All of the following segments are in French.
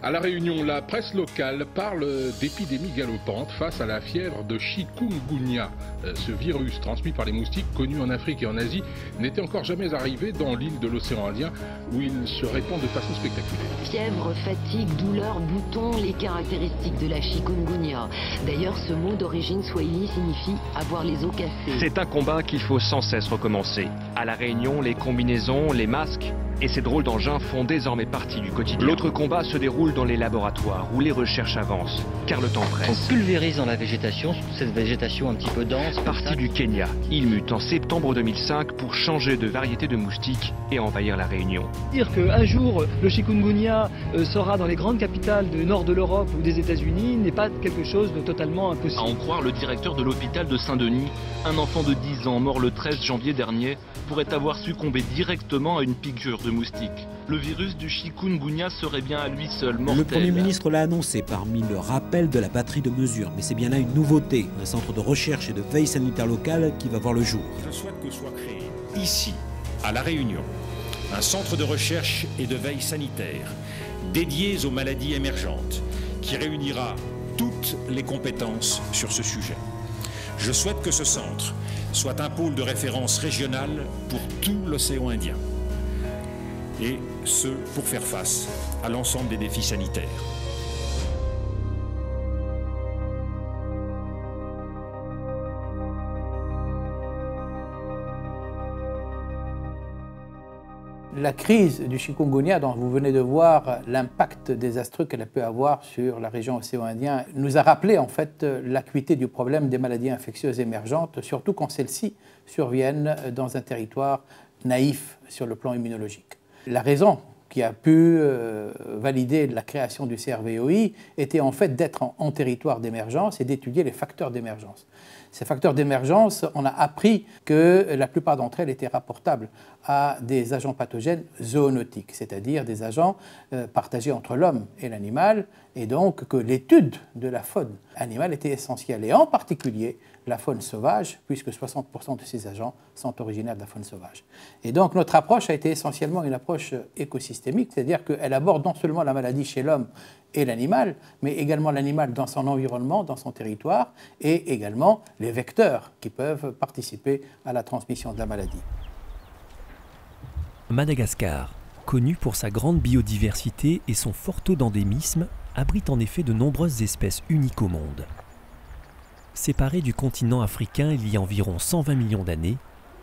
À La Réunion, la presse locale parle d'épidémie galopante face à la fièvre de chikungunya. Ce virus transmis par les moustiques connu en Afrique et en Asie n'était encore jamais arrivé dans l'île de l'océan Indien où il se répand de façon spectaculaire. Fièvre, fatigue, douleur, boutons, les caractéristiques de la chikungunya. D'ailleurs, ce mot d'origine swahili signifie avoir les os cassés. C'est un combat qu'il faut sans cesse recommencer. À La Réunion, les combinaisons, les masques et ces drôles d'engins font désormais partie du quotidien. L'autre combat se déroule dans les laboratoires où les recherches avancent, car le temps presse. On pulvérise dans la végétation, cette végétation un petit peu dense. Parti du Kenya, il mute en septembre 2005 pour changer de variété de moustiques et envahir La Réunion. Dire qu'un jour le chikungunya sera dans les grandes capitales du nord de l'Europe ou des États-Unis n'est pas quelque chose de totalement impossible. À en croire le directeur de l'hôpital de Saint-Denis, un enfant de 10 ans mort le 13 janvier dernier pourrait avoir succombé directement à une piqûre de moustique. Le virus du chikungunya serait bien à lui seul mortel. Le Premier ministre l'a annoncé parmi le rappel de la batterie de mesures. Mais c'est bien là une nouveauté, un centre de recherche et de veille sanitaire locale qui va voir le jour. Je souhaite que soit créé ici, à La Réunion, un centre de recherche et de veille sanitaire dédié aux maladies émergentes qui réunira toutes les compétences sur ce sujet. Je souhaite que ce centre soit un pôle de référence régional pour tout l'océan Indien. Et ce, pour faire face à l'ensemble des défis sanitaires. La crise du chikungunya, dont vous venez de voir l'impact désastreux qu'elle a pu avoir sur la région océan Indien, nous a rappelé en fait l'acuité du problème des maladies infectieuses émergentes, surtout quand celles-ci surviennent dans un territoire naïf sur le plan immunologique. La raison qui a pu valider la création du CRVOI était en fait d'être en territoire d'émergence et d'étudier les facteurs d'émergence. Ces facteurs d'émergence, on a appris que la plupart d'entre elles étaient rapportables à des agents pathogènes zoonotiques, c'est-à-dire des agents partagés entre l'homme et l'animal, et donc que l'étude de la faune animale était essentielle, et en particulier la faune sauvage, puisque 60% de ces agents sont originaires de la faune sauvage. Et donc notre approche a été essentiellement une approche écosystémique, c'est-à-dire qu'elle aborde non seulement la maladie chez l'homme et l'animal, mais également l'animal dans son environnement, dans son territoire, et également les vecteurs qui peuvent participer à la transmission de la maladie. Madagascar, connu pour sa grande biodiversité et son fort taux d'endémisme, abrite en effet de nombreuses espèces uniques au monde. Séparée du continent africain il y a environ 120 millions d'années,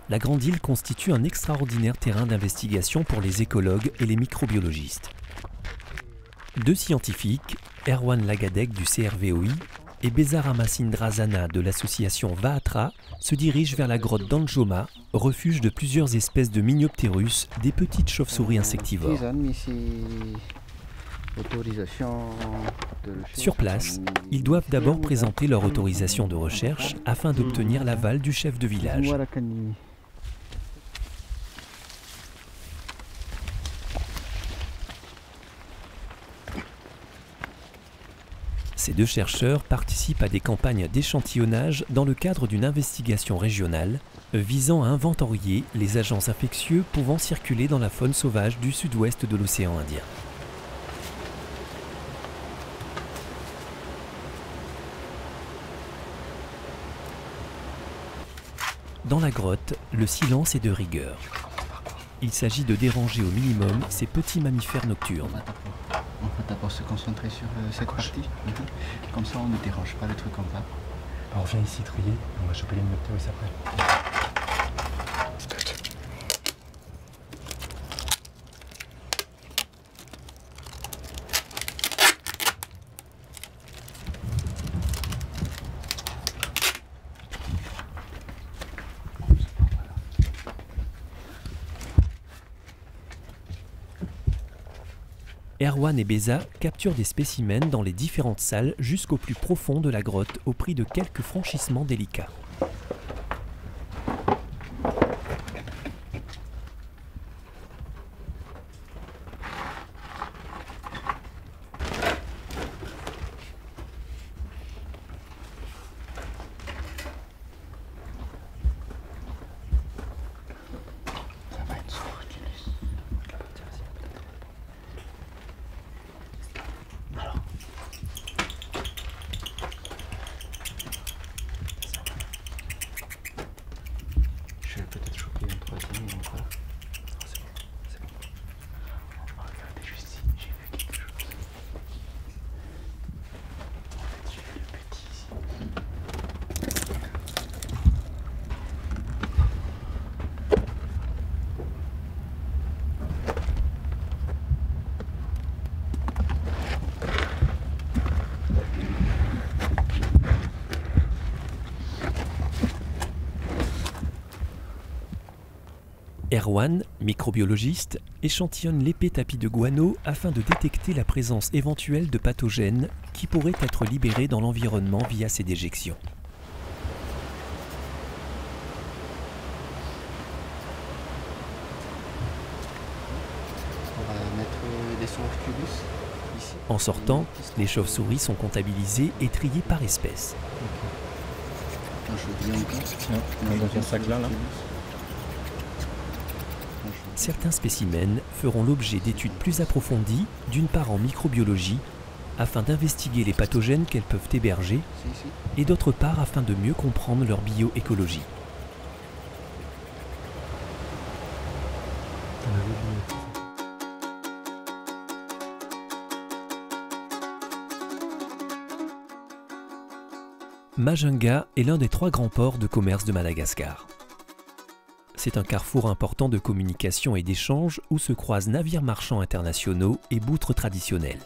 la grande île constitue un extraordinaire terrain d'investigation pour les écologues et les microbiologistes. Deux scientifiques, Erwan Lagadec du CRVOI et Beza Ramasindrazana de l'association Vaatra, se dirigent vers la grotte d'Anjoma, refuge de plusieurs espèces de Miniopterus, des petites chauves-souris insectivores. Sur place, ils doivent d'abord présenter leur autorisation de recherche afin d'obtenir l'aval du chef de village. Ces deux chercheurs participent à des campagnes d'échantillonnage dans le cadre d'une investigation régionale visant à inventorier les agents infectieux pouvant circuler dans la faune sauvage du sud-ouest de l'océan Indien. Dans la grotte, le silence est de rigueur. Il s'agit de déranger au minimum ces petits mammifères nocturnes. On peut d'abord se concentrer sur cette partie. Comme ça, on ne dérange pas les trucs comme ça. Alors, viens ici trier, on va choper les Miniopterus après. Erwan et Beza capturent des spécimens dans les différentes salles jusqu'au plus profond de la grotte au prix de quelques franchissements délicats. je vais peut-être choper un troisième ou encore. C'est bon, c'est bon. Regardez juste ici, j'ai vu quelque chose. En fait, j'ai vu le petit ici. Erwan, microbiologiste, échantillonne l'épais tapis de guano afin de détecter la présence éventuelle de pathogènes qui pourraient être libérés dans l'environnement via ces déjections. On va mettre des Sorculus ici. En sortant, les chauves-souris sont comptabilisées et triées par espèce. Je dis encore. Dans un sac là. Certains spécimens feront l'objet d'études plus approfondies, d'une part en microbiologie, afin d'investiguer les pathogènes qu'elles peuvent héberger, et d'autre part afin de mieux comprendre leur bioécologie. Majunga est l'un des 3 grands ports de commerce de Madagascar. C'est un carrefour important de communication et d'échange où se croisent navires marchands internationaux et boutres traditionnelles.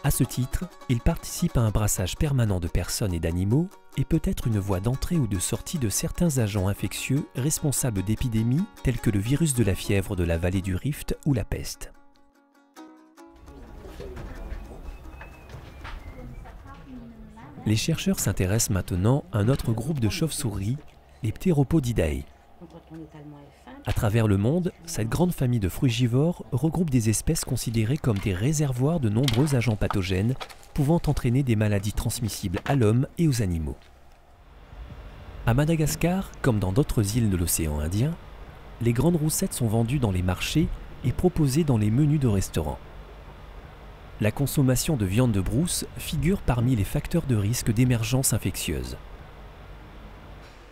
À ce titre, il participe à un brassage permanent de personnes et d'animaux et peut être une voie d'entrée ou de sortie de certains agents infectieux responsables d'épidémies telles que le virus de la fièvre de la vallée du Rift ou la peste. Les chercheurs s'intéressent maintenant à un autre groupe de chauves-souris, les Pteropodidae. À travers le monde, cette grande famille de frugivores regroupe des espèces considérées comme des réservoirs de nombreux agents pathogènes pouvant entraîner des maladies transmissibles à l'homme et aux animaux. À Madagascar, comme dans d'autres îles de l'océan Indien, les grandes roussettes sont vendues dans les marchés et proposées dans les menus de restaurants. La consommation de viande de brousse figure parmi les facteurs de risque d'émergence infectieuse.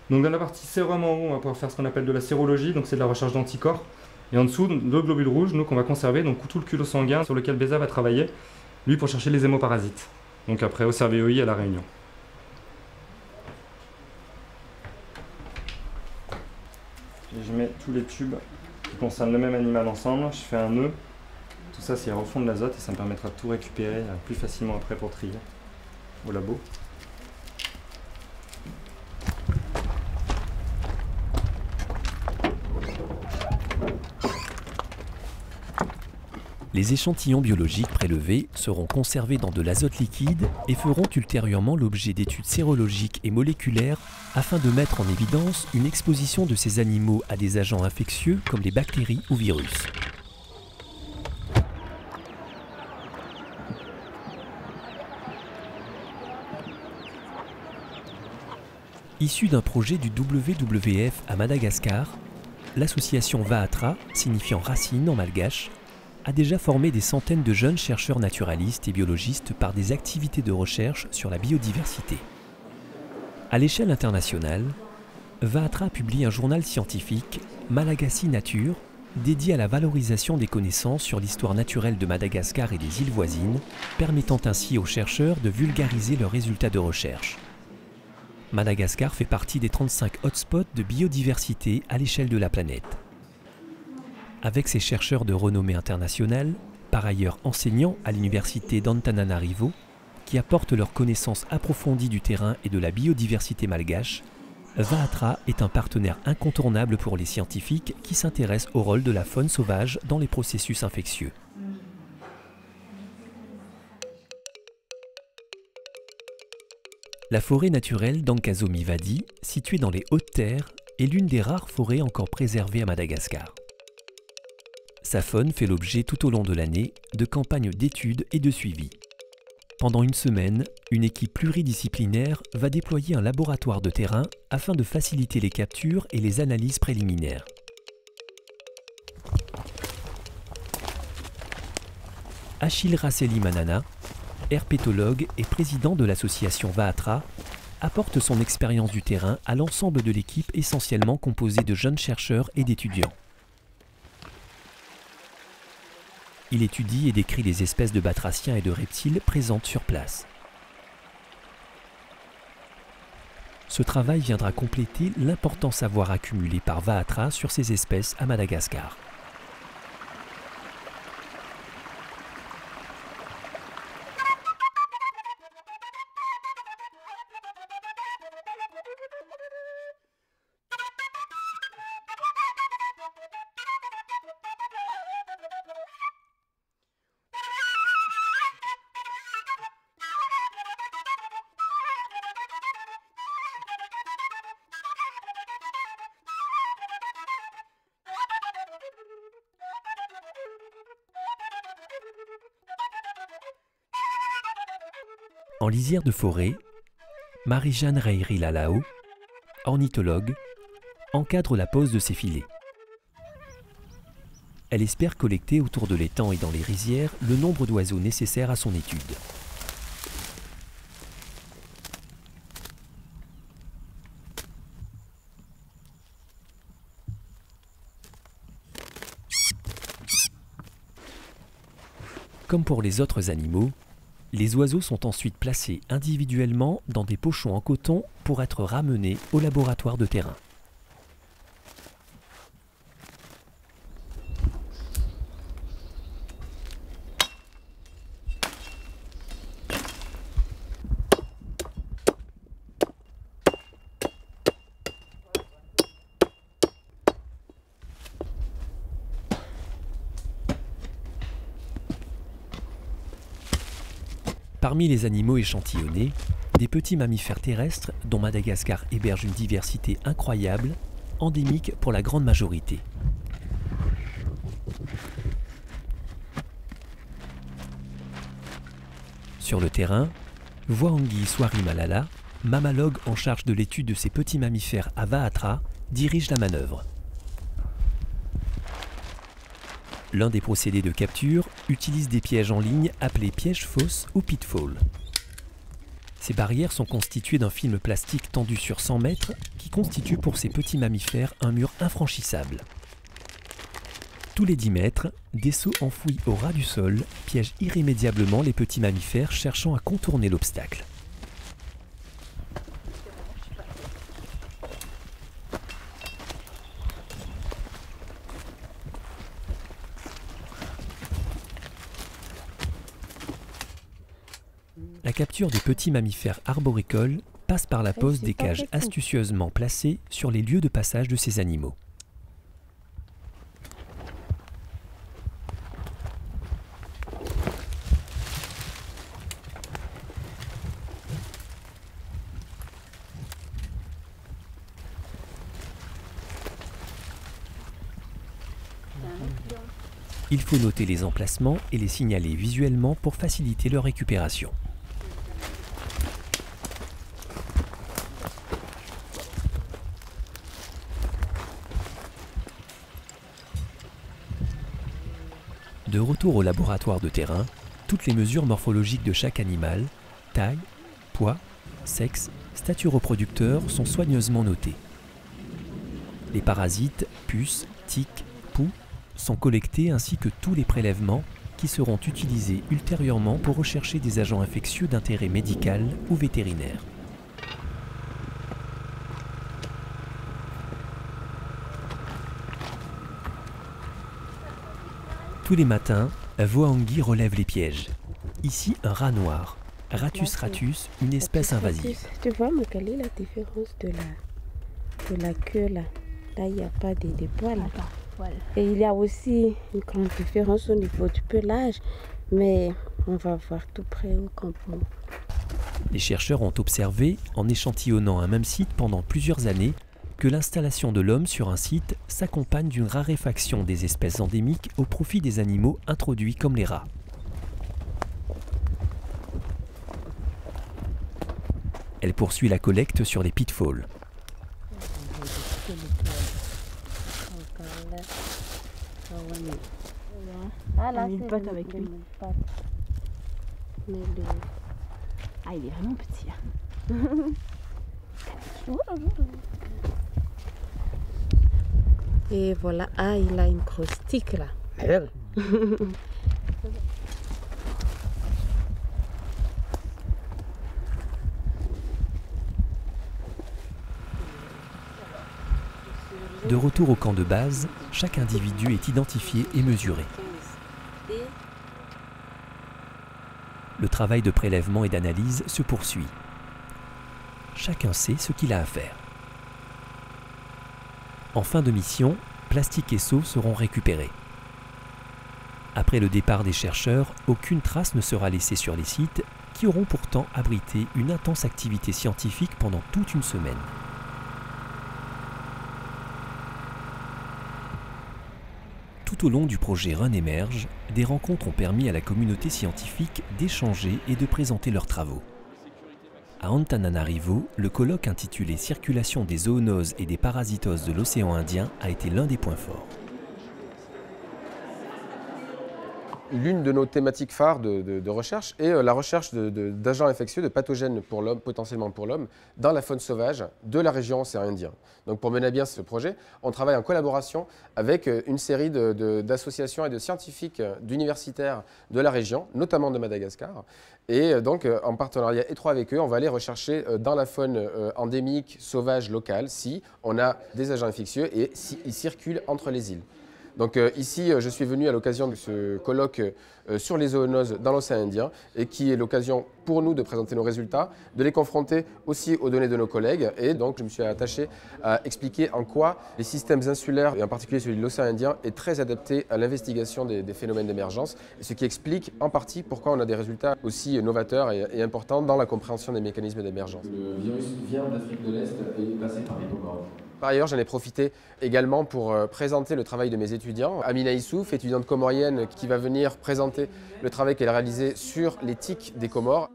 Donc dans la partie sérum en haut, on va pouvoir faire ce qu'on appelle de la sérologie, donc c'est de la recherche d'anticorps. Et en dessous, deux globules rouges, nous qu'on va conserver, donc tout le culot sanguin sur lequel Béza va travailler, lui pour chercher les hémoparasites. Donc après au CRVEI à La Réunion. Et je mets tous les tubes qui concernent le même animal ensemble, je fais un nœud. Tout ça, c'est à refondre l'azote et ça me permettra de tout récupérer plus facilement après pour trier au labo. Les échantillons biologiques prélevés seront conservés dans de l'azote liquide et feront ultérieurement l'objet d'études sérologiques et moléculaires afin de mettre en évidence une exposition de ces animaux à des agents infectieux comme les bactéries ou virus. Issu d'un projet du WWF à Madagascar, l'association Vaatra, signifiant racine en malgache, a déjà formé des centaines de jeunes chercheurs naturalistes et biologistes par des activités de recherche sur la biodiversité. À l'échelle internationale, Vaatra publie un journal scientifique, Malagasy Nature, dédié à la valorisation des connaissances sur l'histoire naturelle de Madagascar et des îles voisines, permettant ainsi aux chercheurs de vulgariser leurs résultats de recherche. Madagascar fait partie des 35 hotspots de biodiversité à l'échelle de la planète. Avec ses chercheurs de renommée internationale, par ailleurs enseignants à l'université d'Antananarivo, qui apportent leurs connaissances approfondies du terrain et de la biodiversité malgache, Vaatra est un partenaire incontournable pour les scientifiques qui s'intéressent au rôle de la faune sauvage dans les processus infectieux. La forêt naturelle d'Ankazomivadi, située dans les Hautes-Terres, est l'une des rares forêts encore préservées à Madagascar. Sa faune fait l'objet tout au long de l'année de campagnes d'études et de suivi. Pendant une semaine, une équipe pluridisciplinaire va déployer un laboratoire de terrain afin de faciliter les captures et les analyses préliminaires. Achille Rasseli Manana, herpétologue et président de l'association Vaatra, apporte son expérience du terrain à l'ensemble de l'équipe essentiellement composée de jeunes chercheurs et d'étudiants. Il étudie et décrit les espèces de batraciens et de reptiles présentes sur place. Ce travail viendra compléter l'important savoir accumulé par Vahatra sur ces espèces à Madagascar. En lisière de forêt, Marie-Jeanne Reiri-Lalao, ornithologue, encadre la pose de ses filets. Elle espère collecter autour de l'étang et dans les rizières le nombre d'oiseaux nécessaires à son étude. Comme pour les autres animaux, les oiseaux sont ensuite placés individuellement dans des pochons en coton pour être ramenés au laboratoire de terrain. Parmi les animaux échantillonnés, des petits mammifères terrestres dont Madagascar héberge une diversité incroyable, endémique pour la grande majorité. Sur le terrain, Voangi Swarimalala, mammalogue en charge de l'étude de ces petits mammifères à Vahatra, dirige la manœuvre. L'un des procédés de capture utilise des pièges en ligne appelés pièges fausses ou pitfall. Ces barrières sont constituées d'un film plastique tendu sur 100 mètres qui constitue pour ces petits mammifères un mur infranchissable. Tous les 10 mètres, des seaux enfouis au ras du sol piègent irrémédiablement les petits mammifères cherchant à contourner l'obstacle. La capture des petits mammifères arboricoles passe par la pose des cages astucieusement placées sur les lieux de passage de ces animaux. Il faut noter les emplacements et les signaler visuellement pour faciliter leur récupération. De retour au laboratoire de terrain, toutes les mesures morphologiques de chaque animal, taille, poids, sexe, statut reproducteur sont soigneusement notées. Les parasites, puces, tiques, poux sont collectés ainsi que tous les prélèvements qui seront utilisés ultérieurement pour rechercher des agents infectieux d'intérêt médical ou vétérinaire. Tous les matins, Voangi relève les pièges. Ici, un rat noir, Rattus ratus, une espèce invasive. Tu vois, quelle est la différence de la queue là? Là, il n'y a pas de poils. Voilà. Et il y a aussi une grande différence au niveau du pelage, mais on va voir tout près au campement. Les chercheurs ont observé, en échantillonnant un même site pendant plusieurs années, que l'installation de l'homme sur un site s'accompagne d'une raréfaction des espèces endémiques au profit des animaux introduits comme les rats. Elle poursuit la collecte sur les pitfalls. Ah là, une patte avec lui. Ah, il est vraiment petit. Et voilà, ah, il a une grosse tique là. De retour au camp de base, chaque individu est identifié et mesuré. Le travail de prélèvement et d'analyse se poursuit. Chacun sait ce qu'il a à faire. En fin de mission, plastique et seaux seront récupérés. Après le départ des chercheurs, aucune trace ne sera laissée sur les sites qui auront pourtant abrité une intense activité scientifique pendant toute une semaine. Tout au long du projet Run émerge, des rencontres ont permis à la communauté scientifique d'échanger et de présenter leurs travaux. À Antananarivo, le colloque intitulé « Circulation des zoonoses et des parasitoses de l'océan Indien » a été l'un des points forts. L'une de nos thématiques phares de recherche est la recherche d'agents infectieux, de pathogènes pour l'homme, potentiellement pour l'homme, dans la faune sauvage de la région océan Indien. Donc pour mener à bien ce projet, on travaille en collaboration avec une série d'associations et de scientifiques d'universitaires de la région, notamment de Madagascar. Et donc en partenariat étroit avec eux, on va aller rechercher dans la faune endémique, sauvage, locale, si on a des agents infectieux et s'ils circulent entre les îles. Donc ici, je suis venu à l'occasion de ce colloque sur les zoonoses dans l'océan Indien et qui est l'occasion pour nous de présenter nos résultats, de les confronter aussi aux données de nos collègues. Et donc je me suis attaché à expliquer en quoi les systèmes insulaires, et en particulier celui de l'océan Indien, est très adapté à l'investigation des phénomènes d'émergence, ce qui explique en partie pourquoi on a des résultats aussi novateurs et importants dans la compréhension des mécanismes d'émergence. Le virus vient d'Afrique de l'Est et est passé par les Comores. Par ailleurs, j'en ai profité également pour présenter le travail de mes étudiants. Amina Issouf, étudiante comorienne qui va venir présenter le travail qu'elle a réalisé sur les tiques des Comores.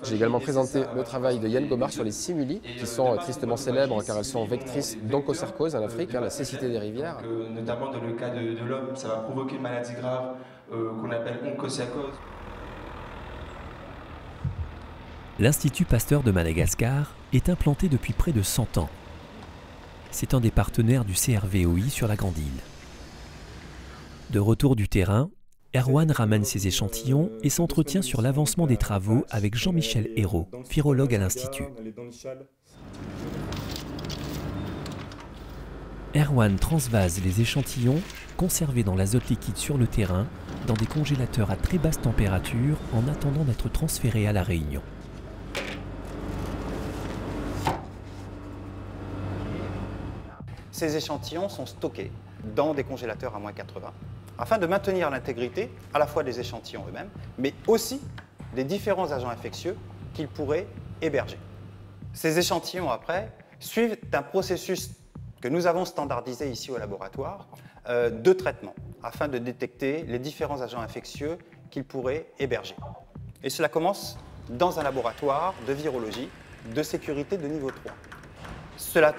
J'ai également présenté le travail de Yann Gomard sur les simulis, qui sont tristement célèbres car elles sont vectrices d'onchocercose en Afrique, la cécité des rivières. Notamment dans le cas de l'homme, ça va provoquer une maladie grave qu'on appelle onchocercose. L'Institut Pasteur de Madagascar est implanté depuis près de 100 ans. C'est un des partenaires du CRVOI sur la Grande Île. De retour du terrain, Erwan ramène ses échantillons et s'entretient sur l'avancement des travaux avec Jean-Michel Hérault, virologue à l'Institut. Erwan transvase les échantillons conservés dans l'azote liquide sur le terrain dans des congélateurs à très basse température en attendant d'être transférés à La Réunion. Ces échantillons sont stockés dans des congélateurs à moins 80 afin de maintenir l'intégrité à la fois des échantillons eux-mêmes, mais aussi des différents agents infectieux qu'ils pourraient héberger. Ces échantillons, après, suivent un processus que nous avons standardisé ici au laboratoire de traitement afin de détecter les différents agents infectieux qu'ils pourraient héberger. Et cela commence dans un laboratoire de virologie de sécurité de niveau 3. Cela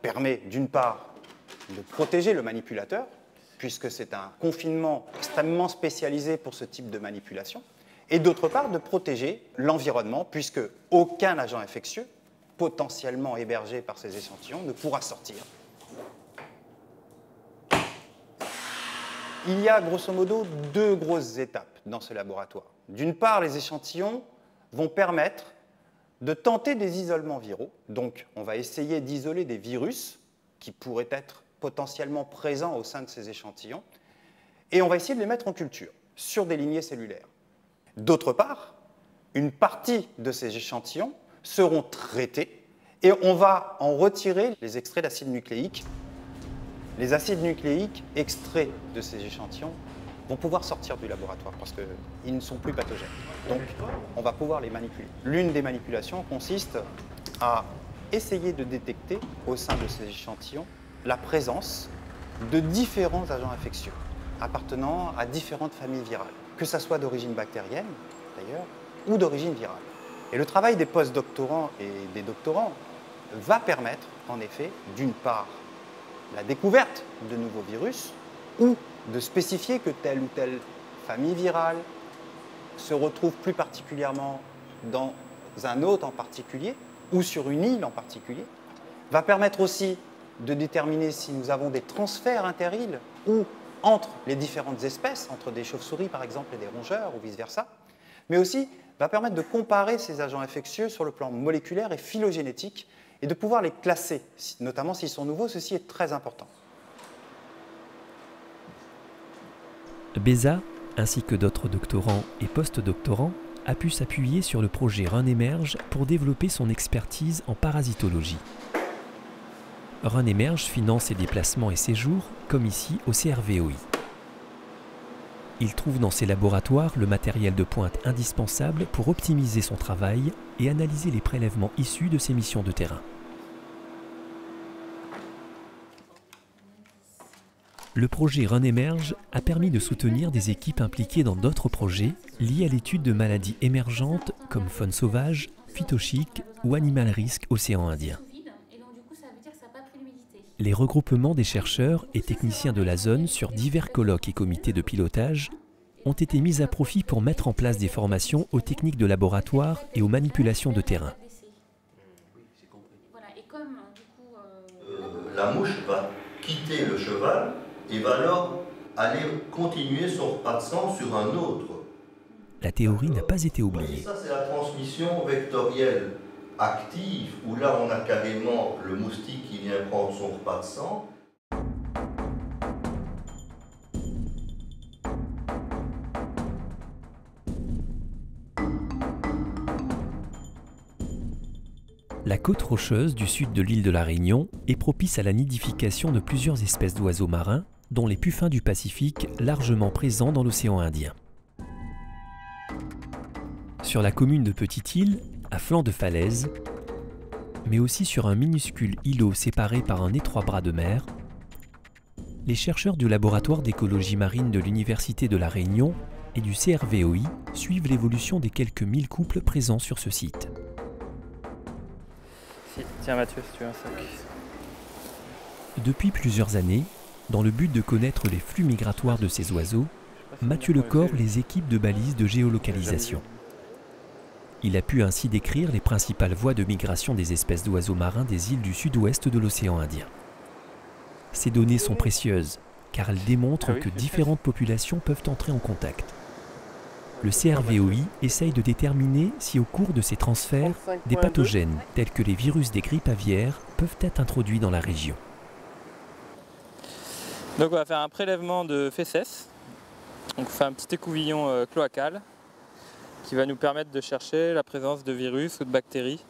permet d'une part de protéger le manipulateur, puisque c'est un confinement extrêmement spécialisé pour ce type de manipulation, et d'autre part de protéger l'environnement, puisque aucun agent infectieux potentiellement hébergé par ces échantillons ne pourra sortir. Il y a grosso modo deux grosses étapes dans ce laboratoire. D'une part, les échantillons vont permettre de tenter des isolements viraux. Donc, on va essayer d'isoler des virus qui pourraient être potentiellement présents au sein de ces échantillons. Et on va essayer de les mettre en culture, sur des lignées cellulaires. D'autre part, une partie de ces échantillons seront traités et on va en retirer les extraits d'acides nucléiques. Les acides nucléiques extraits de ces échantillons vont pouvoir sortir du laboratoire parce qu'ils ne sont plus pathogènes. Donc, on va pouvoir les manipuler. L'une des manipulations consiste à essayer de détecter au sein de ces échantillons la présence de différents agents infectieux appartenant à différentes familles virales, que ce soit d'origine bactérienne, d'ailleurs, ou d'origine virale. Et le travail des post-doctorants et des doctorants va permettre, en effet, d'une part, la découverte de nouveaux virus ou de spécifier que telle ou telle famille virale se retrouve plus particulièrement dans un hôte en particulier ou sur une île en particulier, va permettre aussi de déterminer si nous avons des transferts inter-îles ou entre les différentes espèces, entre des chauves-souris par exemple et des rongeurs ou vice-versa, mais aussi va permettre de comparer ces agents infectieux sur le plan moléculaire et phylogénétique et de pouvoir les classer, notamment s'ils sont nouveaux, ceci est très important. Beza, ainsi que d'autres doctorants et post-doctorants, a pu s'appuyer sur le projet RunEmerge pour développer son expertise en parasitologie. RunEmerge finance ses déplacements et séjours, comme ici au CRVOI. Il trouve dans ses laboratoires le matériel de pointe indispensable pour optimiser son travail et analyser les prélèvements issus de ses missions de terrain. Le projet RunEmerge a permis de soutenir des équipes impliquées dans d'autres projets liés à l'étude de maladies émergentes comme faune sauvage, phytochique ou animal risque océan Indien. Les regroupements des chercheurs et techniciens de la zone sur divers colloques et comités de pilotage ont été mis à profit pour mettre en place des formations aux techniques de laboratoire et aux manipulations de terrain. La mouche va quitter le cheval et va alors aller continuer son repas de sang sur un autre. La théorie n'a pas été oubliée. Ça, c'est la transmission vectorielle active, où là, on a carrément le moustique qui vient prendre son repas de sang. La côte rocheuse du sud de l'île de la Réunion est propice à la nidification de plusieurs espèces d'oiseaux marins, dont les puffins du Pacifique, largement présents dans l'océan Indien. Sur la commune de Petite-Île, à flanc de falaise, mais aussi sur un minuscule îlot séparé par un étroit bras de mer, les chercheurs du laboratoire d'écologie marine de l'Université de la Réunion et du CRVOI suivent l'évolution des quelques 1000 couples présents sur ce site. Tiens Mathieu, si tu veux un sac. Depuis plusieurs années, dans le but de connaître les flux migratoires de ces oiseaux, Mathieu Lecor les équipe de balises de géolocalisation. Il a pu ainsi décrire les principales voies de migration des espèces d'oiseaux marins des îles du sud-ouest de l'océan Indien. Ces données sont précieuses, car elles démontrent que différentes populations peuvent entrer en contact. Le CRVOI essaye de déterminer si au cours de ces transferts, des pathogènes tels que les virus des grippes aviaires peuvent être introduits dans la région. Donc on va faire un prélèvement de fesses. Donc on fait un petit écouvillon cloacal qui va nous permettre de chercher la présence de virus ou de bactéries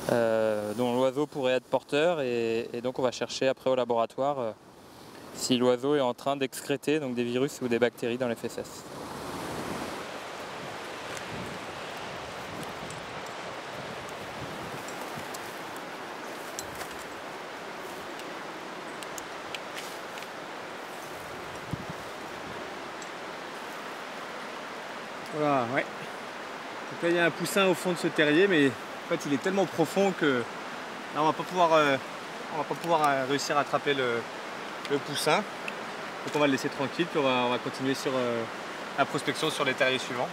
dont l'oiseau pourrait être porteur et donc on va chercher après au laboratoire si l'oiseau est en train d'excréter donc des virus ou des bactéries dans les fesses. Voilà, ouais. Donc là, il y a un poussin au fond de ce terrier, mais en fait, il est tellement profond que là, on va pas pouvoir réussir à attraper le poussin. Donc on va le laisser tranquille, puis on va continuer sur la prospection sur les terriers suivants.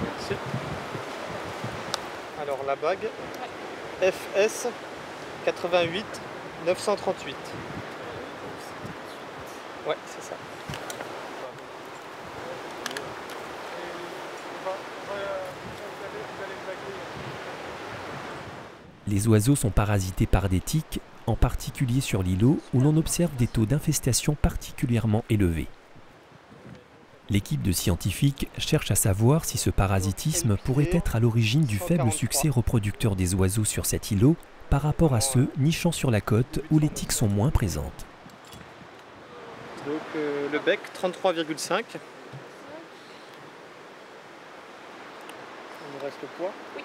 Merci. Alors la bague FS 88 938. Ouais, c'est ça. Les oiseaux sont parasités par des tiques, en particulier sur l'îlot où l'on observe des taux d'infestation particulièrement élevés. L'équipe de scientifiques cherche à savoir si ce parasitisme pourrait être à l'origine du faible succès reproducteur des oiseaux sur cet îlot par rapport à ceux nichant sur la côte où les tiques sont moins présentes. Donc le bec 33,5. Il nous reste le poids. Oui.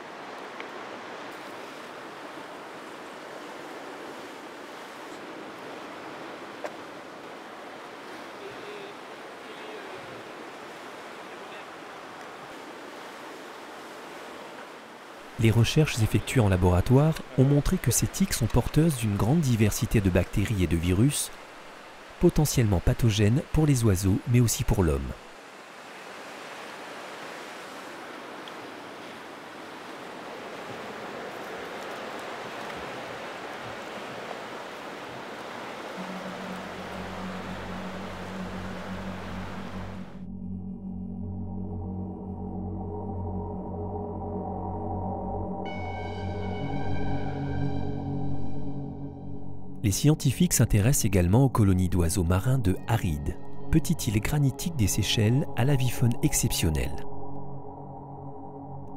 Les recherches effectuées en laboratoire ont montré que ces tiques sont porteuses d'une grande diversité de bactéries et de virus, potentiellement pathogènes pour les oiseaux mais aussi pour l'homme. Les scientifiques s'intéressent également aux colonies d'oiseaux marins de Arides, petite île granitique des Seychelles à l'avifaune exceptionnelle.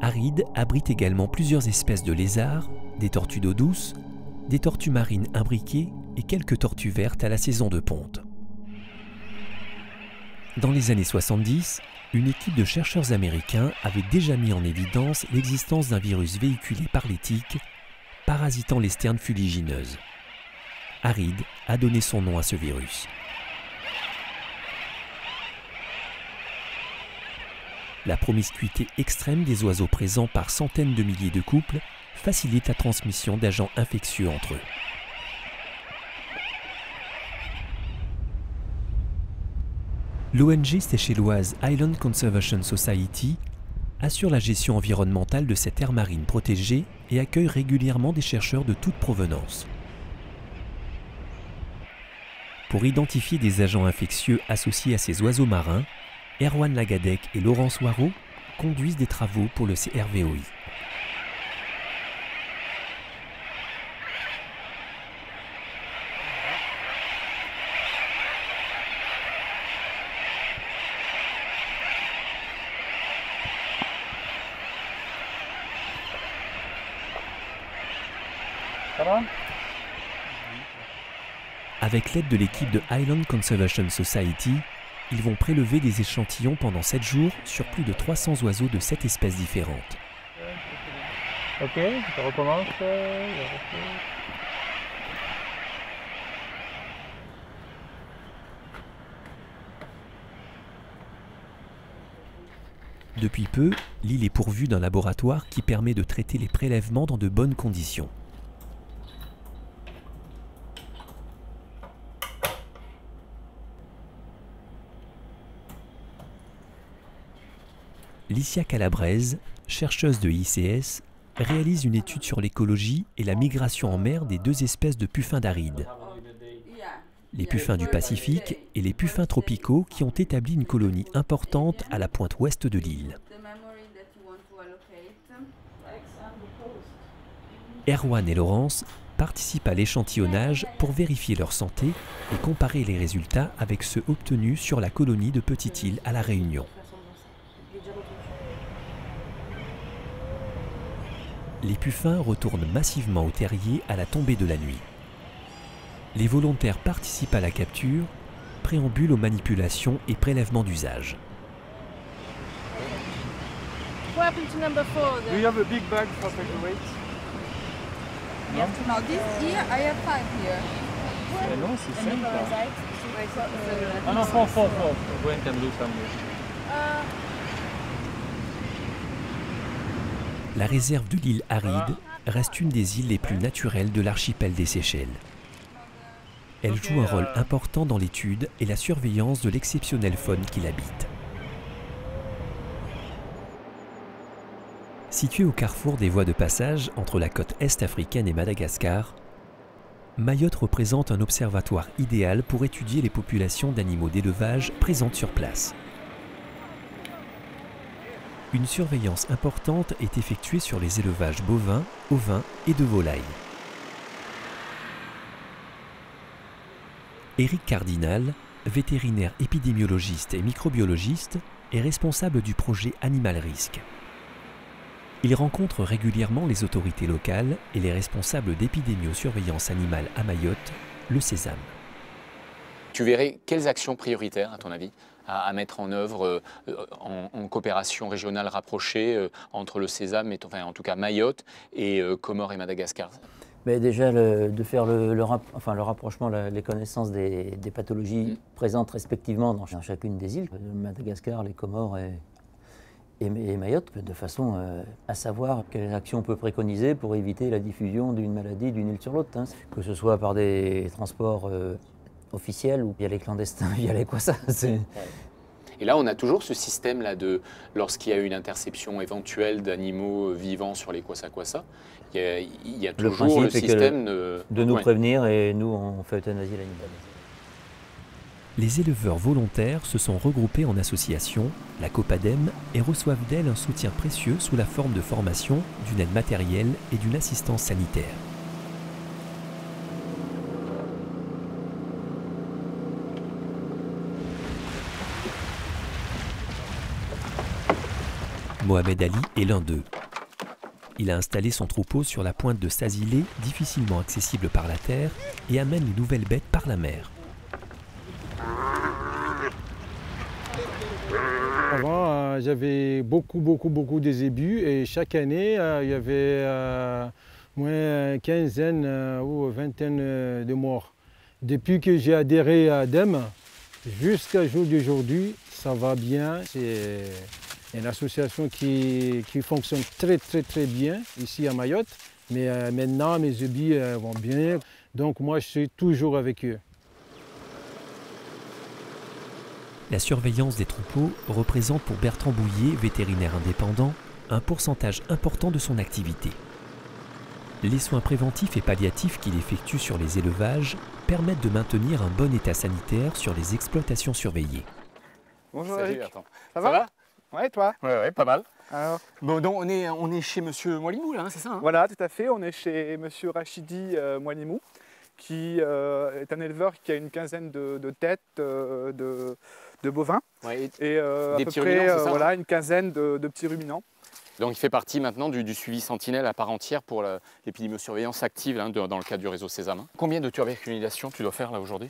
Arides abrite également plusieurs espèces de lézards, des tortues d'eau douce, des tortues marines imbriquées et quelques tortues vertes à la saison de ponte. Dans les années 70, une équipe de chercheurs américains avait déjà mis en évidence l'existence d'un virus véhiculé par les tiques, parasitant les sternes fuligineuses. Arides a donné son nom à ce virus. La promiscuité extrême des oiseaux présents par centaines de milliers de couples facilite la transmission d'agents infectieux entre eux. L'ONG seychelloise Island Conservation Society assure la gestion environnementale de cette aire marine protégée et accueille régulièrement des chercheurs de toute provenance. Pour identifier des agents infectieux associés à ces oiseaux marins, Erwan Lagadec et Laurence Waro conduisent des travaux pour le CRVOI. Ça va ? Avec l'aide de l'équipe de Island Conservation Society, ils vont prélever des échantillons pendant 7 jours sur plus de 300 oiseaux de 7 espèces différentes. Ok, ça recommence. Depuis peu, l'île est pourvue d'un laboratoire qui permet de traiter les prélèvements dans de bonnes conditions. Licia Calabrese, chercheuse de ICS, réalise une étude sur l'écologie et la migration en mer des deux espèces de puffins d'Arides. Les puffins du Pacifique et les puffins tropicaux qui ont établi une colonie importante à la pointe ouest de l'île. Erwan et Laurence participent à l'échantillonnage pour vérifier leur santé et comparer les résultats avec ceux obtenus sur la colonie de Petite Île à La Réunion. Les puffins retournent massivement au terrier à la tombée de la nuit. Les volontaires participent à la capture, préambulent aux manipulations et prélèvements d'usage. What happened to number 4? Do you have a big bag for paperweight? No? No, this here, I have 5 here. Mais non, c'est 5 là. Ah non, 4. Go and do some. La réserve de l'île Aride reste une des îles les plus naturelles de l'archipel des Seychelles. Elle joue un rôle important dans l'étude et la surveillance de l'exceptionnelle faune qui l'habite. Située au carrefour des voies de passage entre la côte est africaine et Madagascar, Mayotte représente un observatoire idéal pour étudier les populations d'animaux d'élevage présentes sur place. Une surveillance importante est effectuée sur les élevages bovins, ovins et de volailles. Éric Cardinal, vétérinaire épidémiologiste et microbiologiste, est responsable du projet Animal Risk. Il rencontre régulièrement les autorités locales et les responsables d'épidémiosurveillance animale à Mayotte, le Sésame. Tu verrais quelles actions prioritaires, à ton avis, à mettre en œuvre en coopération régionale rapprochée entre le Sésame, enfin en tout cas Mayotte, et Comores et Madagascar? Mais déjà, de faire le rapprochement, les connaissances des pathologies présentes respectivement dans chacune des îles, Madagascar, les Comores et Mayotte, de façon à savoir quelles actions on peut préconiser pour éviter la diffusion d'une maladie d'une île sur l'autre, hein. Que ce soit par des transports officiels ou via les clandestins, via les quoi ça. Et là, on a toujours ce système-là de, lorsqu'il y a une interception éventuelle d'animaux vivants sur les kwassa-kwassa, il y a toujours le système de nous prévenir et nous, on fait euthanasie l'animal. Les éleveurs volontaires se sont regroupés en association, la Copadem, et reçoivent d'elle un soutien précieux sous la forme de formation, d'une aide matérielle et d'une assistance sanitaire. Mohamed Ali est l'un d'eux. Il a installé son troupeau sur la pointe de Sazilé, difficilement accessible par la terre, et amène les nouvelles bêtes par la mer. Avant, j'avais beaucoup de zébus et chaque année, il y avait moins une quinzaine ou une vingtaine de morts. Depuis que j'ai adhéré à ADEM, jusqu'à jour d'aujourd'hui, ça va bien. C'est une association qui fonctionne très bien ici à Mayotte. Mais maintenant, mes zébus vont bien. Donc moi, je suis toujours avec eux. La surveillance des troupeaux représente pour Bertrand Bouillet, vétérinaire indépendant, un pourcentage important de son activité. Les soins préventifs et palliatifs qu'il effectue sur les élevages permettent de maintenir un bon état sanitaire sur les exploitations surveillées. Bonjour Salut, Eric. Bertrand. Ça va? Ouais, toi? Ouais, pas mal. Alors... Bon, donc on est chez Monsieur Moualimou, là, hein, c'est ça, hein? Voilà, tout à fait. On est chez Monsieur Rachidi Moualimou, qui est un éleveur qui a une quinzaine de têtes de bovins, ouais, et à peu près voilà, une quinzaine de petits ruminants. Donc il fait partie maintenant du suivi sentinelle à part entière pour l'épidémiosurveillance active là, dans le cadre du réseau Sésame. Combien de tuberculisations tu dois faire là aujourd'hui?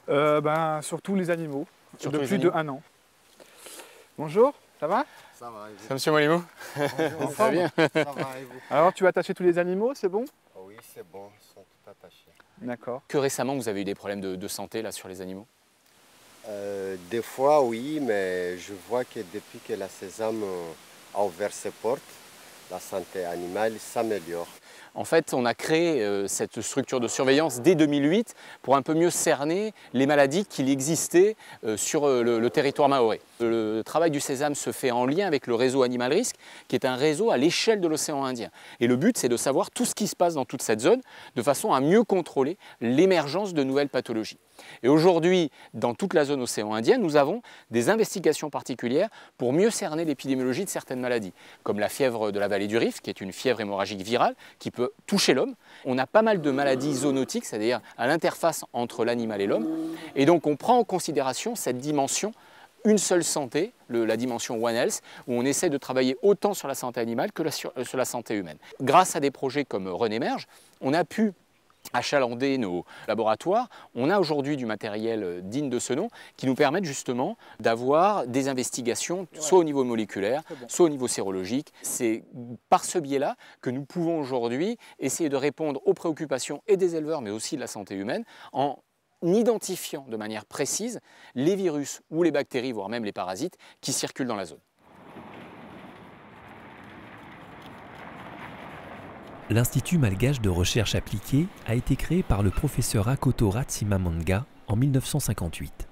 Sur tous les animaux, Surtout depuis de 1 an. Bonjour, ça va? Ça va, c'est Monsieur Moualimou. Bonjour, ça va bien. Ça va, et vous? Alors tu as attaché tous les animaux, c'est bon? Oui, c'est bon, ils sont tout attachés. D'accord. Que récemment vous avez eu des problèmes de santé là, sur les animaux? Des fois oui, mais je vois que depuis que la Sésame a ouvert ses portes, la santé animale s'améliore. En fait, on a créé cette structure de surveillance dès 2008 pour un peu mieux cerner les maladies qui existaient sur le territoire mahorais. Le travail du Sésame se fait en lien avec le réseau Animal Risk, qui est un réseau à l'échelle de l'océan Indien. Et le but, c'est de savoir tout ce qui se passe dans toute cette zone, de façon à mieux contrôler l'émergence de nouvelles pathologies. Et aujourd'hui, dans toute la zone océan Indien, nous avons des investigations particulières pour mieux cerner l'épidémiologie de certaines maladies, comme la fièvre de la vallée du Rift, qui est une fièvre hémorragique virale qui peut toucher l'homme. On a pas mal de maladies zoonotiques, c'est-à-dire à l'interface entre l'animal et l'homme. Et donc on prend en considération cette dimension, une seule santé, la dimension One Health, où on essaie de travailler autant sur la santé animale que sur la santé humaine. Grâce à des projets comme Renémerge, on a pu achalander nos laboratoires. On a aujourd'hui du matériel digne de ce nom qui nous permettent justement d'avoir des investigations soit au niveau moléculaire, soit au niveau sérologique. C'est par ce biais-là que nous pouvons aujourd'hui essayer de répondre aux préoccupations et des éleveurs mais aussi de la santé humaine en identifiant de manière précise les virus ou les bactéries, voire même les parasites qui circulent dans la zone. L'Institut malgache de recherche appliquée a été créé par le professeur Akoto Ratsimamanga en 1958.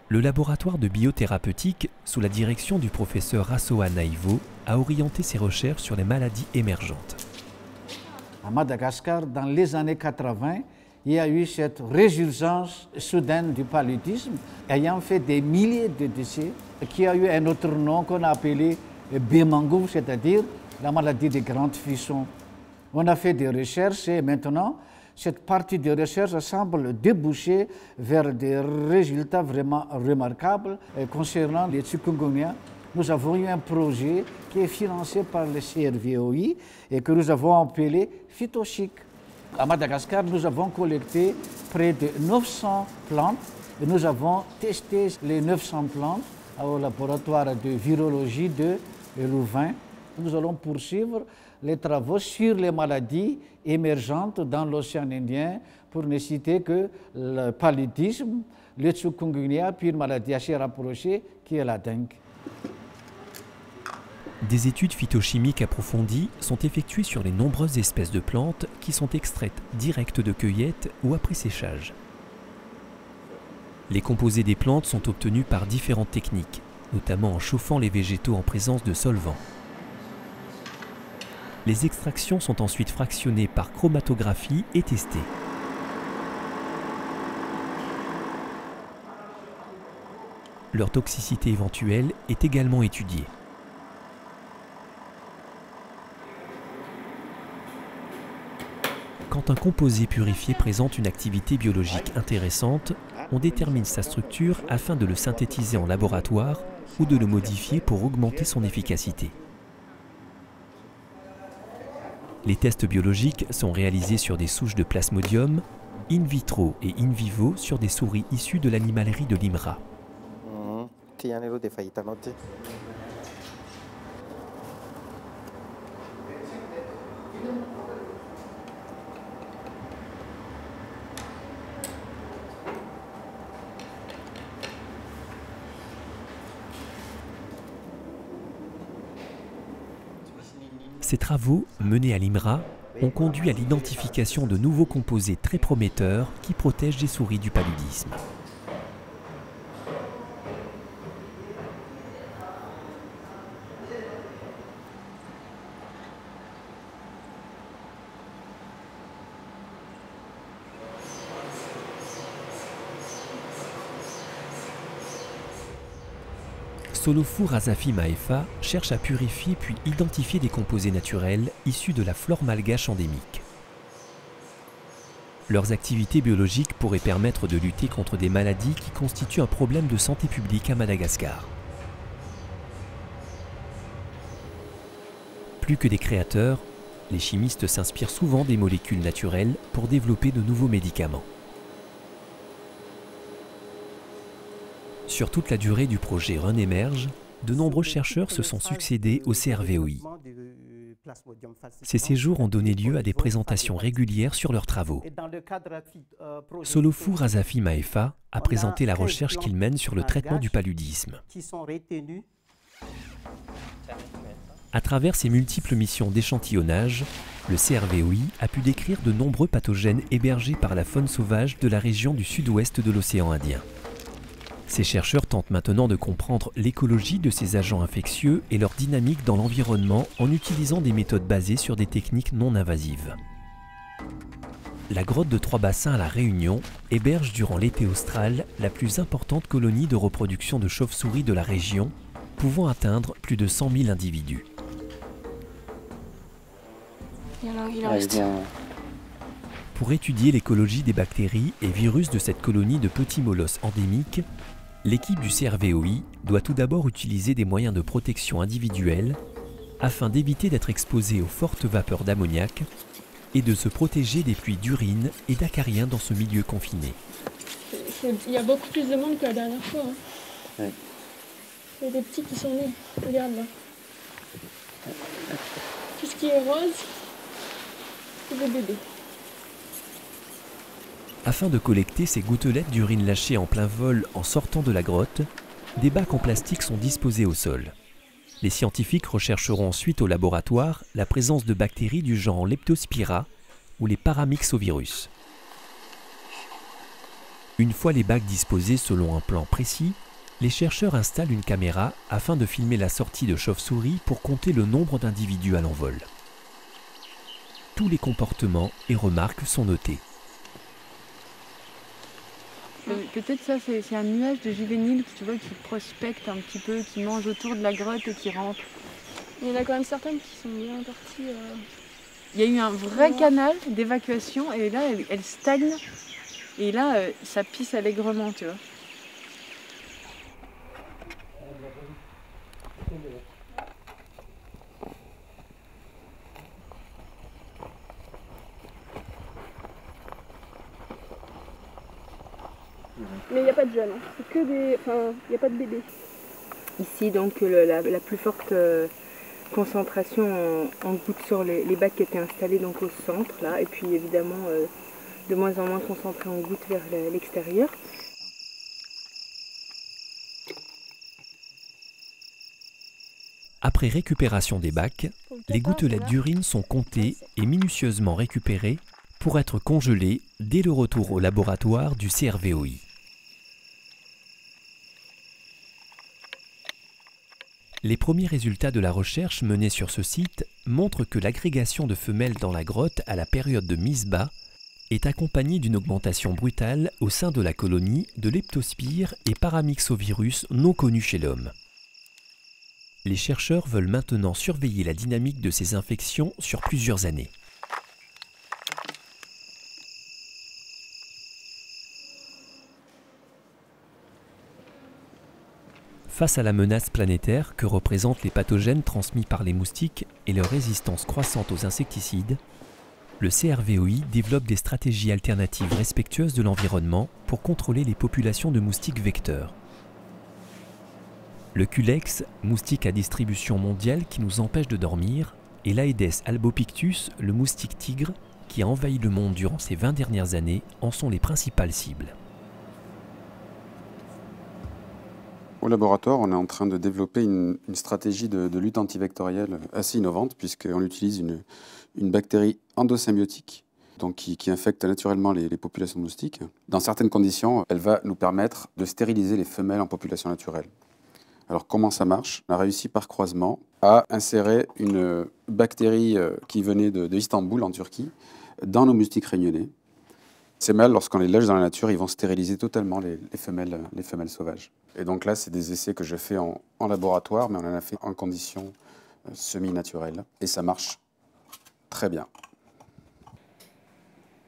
Le laboratoire de biothérapeutique, sous la direction du professeur Rasoa Naivo, a orienté ses recherches sur les maladies émergentes. À Madagascar, dans les années 80, il y a eu cette résurgence soudaine du paludisme, ayant fait des milliers de décès, qui a eu un autre nom qu'on a appelé Bémangou, c'est-à-dire la maladie des grandes frissons. On a fait des recherches et maintenant, cette partie de recherche semble déboucher vers des résultats vraiment remarquables concernant les chikungunya. Nous avons eu un projet qui est financé par le CRVOI et que nous avons appelé Phytochic. À Madagascar, nous avons collecté près de 900 plantes et nous avons testé les 900 plantes au laboratoire de virologie de Louvain. Nous allons poursuivre les travaux sur les maladies émergentes dans l'océan Indien, pour ne citer que le paludisme, le chikungunya, puis une maladie assez rapprochée qui est la dengue. Des études phytochimiques approfondies sont effectuées sur les nombreuses espèces de plantes qui sont extraites directes de cueillette ou après séchage. Les composés des plantes sont obtenus par différentes techniques, notamment en chauffant les végétaux en présence de solvants. Les extractions sont ensuite fractionnées par chromatographie et testées. Leur toxicité éventuelle est également étudiée. Quand un composé purifié présente une activité biologique intéressante, on détermine sa structure afin de le synthétiser en laboratoire ou de le modifier pour augmenter son efficacité. Les tests biologiques sont réalisés sur des souches de plasmodium, in vitro et in vivo sur des souris issues de l'animalerie de l'IMRA. Ces travaux, menés à l'IMRA, ont conduit à l'identification de nouveaux composés très prometteurs qui protègent les souris du paludisme. Solofu Razafi Maefa cherche à purifier puis identifier des composés naturels issus de la flore malgache endémique. Leurs activités biologiques pourraient permettre de lutter contre des maladies qui constituent un problème de santé publique à Madagascar. Plus que des créateurs, les chimistes s'inspirent souvent des molécules naturelles pour développer de nouveaux médicaments. Sur toute la durée du projet RUN-Émerge, de nombreux chercheurs se sont succédés au CRVOI. Ces séjours ont donné lieu à des présentations régulières sur leurs travaux. Solofu Razafi Maefa a présenté la recherche qu'il mène sur le traitement du paludisme. À travers ses multiples missions d'échantillonnage, le CRVOI a pu décrire de nombreux pathogènes hébergés par la faune sauvage de la région du sud-ouest de l'océan Indien. Ces chercheurs tentent maintenant de comprendre l'écologie de ces agents infectieux et leur dynamique dans l'environnement en utilisant des méthodes basées sur des techniques non invasives. La grotte de Trois-Bassins à La Réunion héberge durant l'été austral la plus importante colonie de reproduction de chauves-souris de la région, pouvant atteindre plus de 100 000 individus. Il en reste. Pour étudier l'écologie des bactéries et virus de cette colonie de petits molosses endémiques, l'équipe du CRVOI doit tout d'abord utiliser des moyens de protection individuelle afin d'éviter d'être exposé aux fortes vapeurs d'ammoniac et de se protéger des pluies d'urine et d'acariens dans ce milieu confiné. Il y a beaucoup plus de monde que la dernière fois. Hein. Ouais. Il y a des petits qui sont nés. Regarde là. Tout ce qui est rose, c'est des bébés. Afin de collecter ces gouttelettes d'urine lâchées en plein vol en sortant de la grotte, des bacs en plastique sont disposés au sol. Les scientifiques rechercheront ensuite au laboratoire la présence de bactéries du genre Leptospira ou les paramyxovirus. Une fois les bacs disposés selon un plan précis, les chercheurs installent une caméra afin de filmer la sortie de chauves-souris pour compter le nombre d'individus à l'envol. Tous les comportements et remarques sont notés. Peut-être ça, c'est un nuage de juvéniles tu vois, qui prospectent un petit peu, qui mangent autour de la grotte et qui rentrent. Il y en a quand même certaines qui sont bien parties. Il y a eu un vrai canal d'évacuation et là, elle stagne. Et là, ça pisse allègrement, tu vois. Mais il n'y a pas de jeunes, hein. C'est que des. Enfin, il n'y a pas de bébés. Ici, donc, la plus forte concentration en gouttes sur les bacs qui étaient installés donc, au centre, là, et puis évidemment de moins en moins concentrés en gouttes vers l'extérieur. Après récupération des bacs, les gouttelettes d'urine sont comptées et minutieusement récupérées pour être congelées dès le retour au laboratoire du CRVOI. Les premiers résultats de la recherche menée sur ce site montrent que l'agrégation de femelles dans la grotte à la période de mise bas est accompagnée d'une augmentation brutale au sein de la colonie de leptospire et paramyxovirus non connus chez l'homme. Les chercheurs veulent maintenant surveiller la dynamique de ces infections sur plusieurs années. Face à la menace planétaire que représentent les pathogènes transmis par les moustiques et leur résistance croissante aux insecticides, le CRVOI développe des stratégies alternatives respectueuses de l'environnement pour contrôler les populations de moustiques vecteurs. Le Culex, moustique à distribution mondiale qui nous empêche de dormir, et l'Aedes albopictus, le moustique tigre, qui a envahi le monde durant ces 20 dernières années, en sont les principales cibles. Au laboratoire, on est en train de développer une stratégie de lutte antivectorielle assez innovante, puisqu'on utilise une bactérie endosymbiotique donc qui infecte naturellement les populations de moustiques. Dans certaines conditions, elle va nous permettre de stériliser les femelles en population naturelle. Alors comment ça marche? On a réussi par croisement à insérer une bactérie qui venait de Istanbul en Turquie dans nos moustiques réunionnais. Ces mâles, lorsqu'on les lâche dans la nature, ils vont stériliser totalement les femelles sauvages. Et donc là, c'est des essais que je fais en laboratoire, mais on en a fait en conditions semi-naturelles. Et ça marche très bien.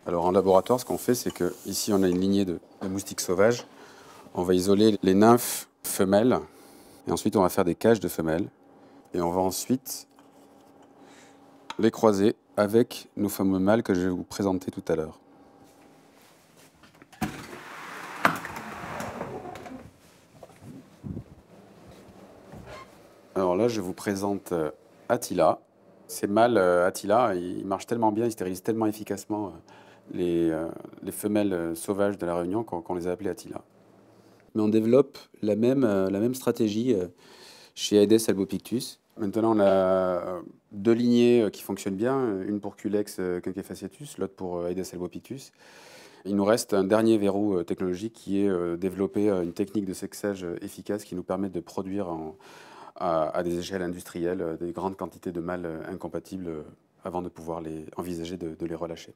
Alors en laboratoire, ce qu'on fait, c'est qu'ici, on a une lignée de moustiques sauvages. On va isoler les nymphes femelles. Et ensuite, on va faire des cages de femelles. Et on va ensuite les croiser avec nos fameux mâles que je vais vous présenter tout à l'heure. Alors là, je vous présente Attila. Ces mâles Attila, ils marchent tellement bien, ils stérilisent tellement efficacement les femelles sauvages de la Réunion qu'on les a appelés Attila. Mais on développe la même stratégie chez Aedes albopictus. Maintenant, on a deux lignées qui fonctionnent bien, une pour Culex quinquefasciatus, l'autre pour Aedes albopictus. Il nous reste un dernier verrou technologique qui est développer une technique de sexage efficace qui nous permet de produire à des échelles industrielles des grandes quantités de mâles incompatibles avant de pouvoir envisager de les relâcher.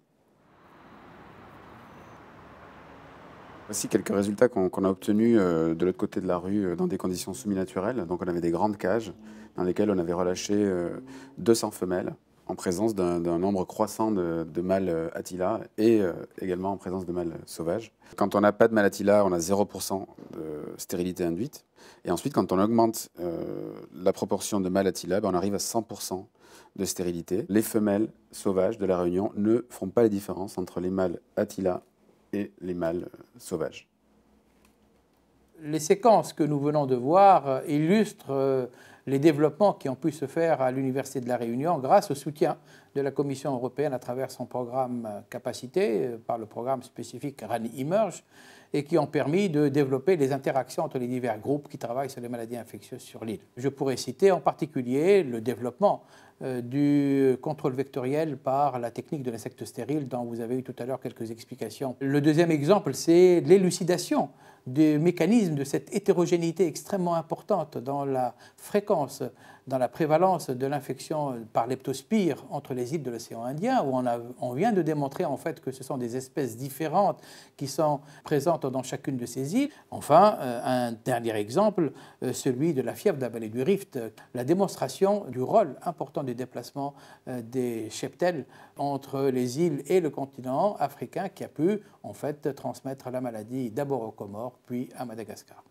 Voici quelques résultats qu'on a obtenus de l'autre côté de la rue dans des conditions semi-naturelles. Donc on avait des grandes cages dans lesquelles on avait relâché 200 femelles en présence d'un nombre croissant de mâles Attila et également en présence de mâles sauvages. Quand on n'a pas de mâle Attila, on a 0% de stérilité induite. Et ensuite, quand on augmente la proportion de mâles Attila, on arrive à 100% de stérilité. Les femelles sauvages de la Réunion ne font pas la différence entre les mâles Attila et les mâles sauvages. Les séquences que nous venons de voir illustrent les développements qui ont pu se faire à l'Université de la Réunion grâce au soutien de la Commission européenne à travers son programme Capacité, par le programme spécifique RANI Emerge, et qui ont permis de développer les interactions entre les divers groupes qui travaillent sur les maladies infectieuses sur l'île. Je pourrais citer en particulier le développement du contrôle vectoriel par la technique de l'insecte stérile dont vous avez eu tout à l'heure quelques explications. Le deuxième exemple, c'est l'élucidation des mécanismes de cette hétérogénéité extrêmement importante dans la fréquence, dans la prévalence de l'infection par leptospire entre les îles de l'océan Indien, où on vient de démontrer en fait que ce sont des espèces différentes qui sont présentes dans chacune de ces îles. Enfin, un dernier exemple, celui de la fièvre de la vallée du Rift, la démonstration du rôle important du déplacement des cheptels entre les îles et le continent africain qui a pu en fait transmettre la maladie d'abord aux Comores puis à Madagascar.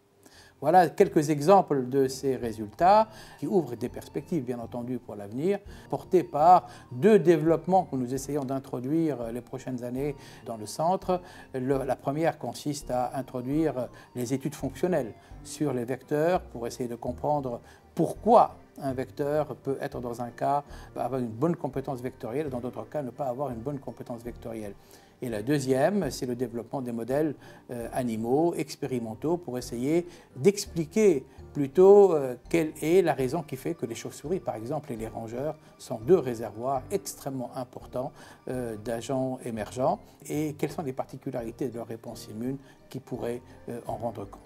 Voilà quelques exemples de ces résultats qui ouvrent des perspectives, bien entendu, pour l'avenir, portés par deux développements que nous essayons d'introduire les prochaines années dans le centre. La première consiste à introduire les études fonctionnelles sur les vecteurs pour essayer de comprendre pourquoi un vecteur peut être dans un cas avoir une bonne compétence vectorielle et dans d'autres cas ne pas avoir une bonne compétence vectorielle. Et la deuxième, c'est le développement des modèles animaux, expérimentaux, pour essayer d'expliquer plutôt quelle est la raison qui fait que les chauves-souris, par exemple, et les rongeurs sont deux réservoirs extrêmement importants d'agents émergents et quelles sont les particularités de leur réponse immune qui pourraient en rendre compte.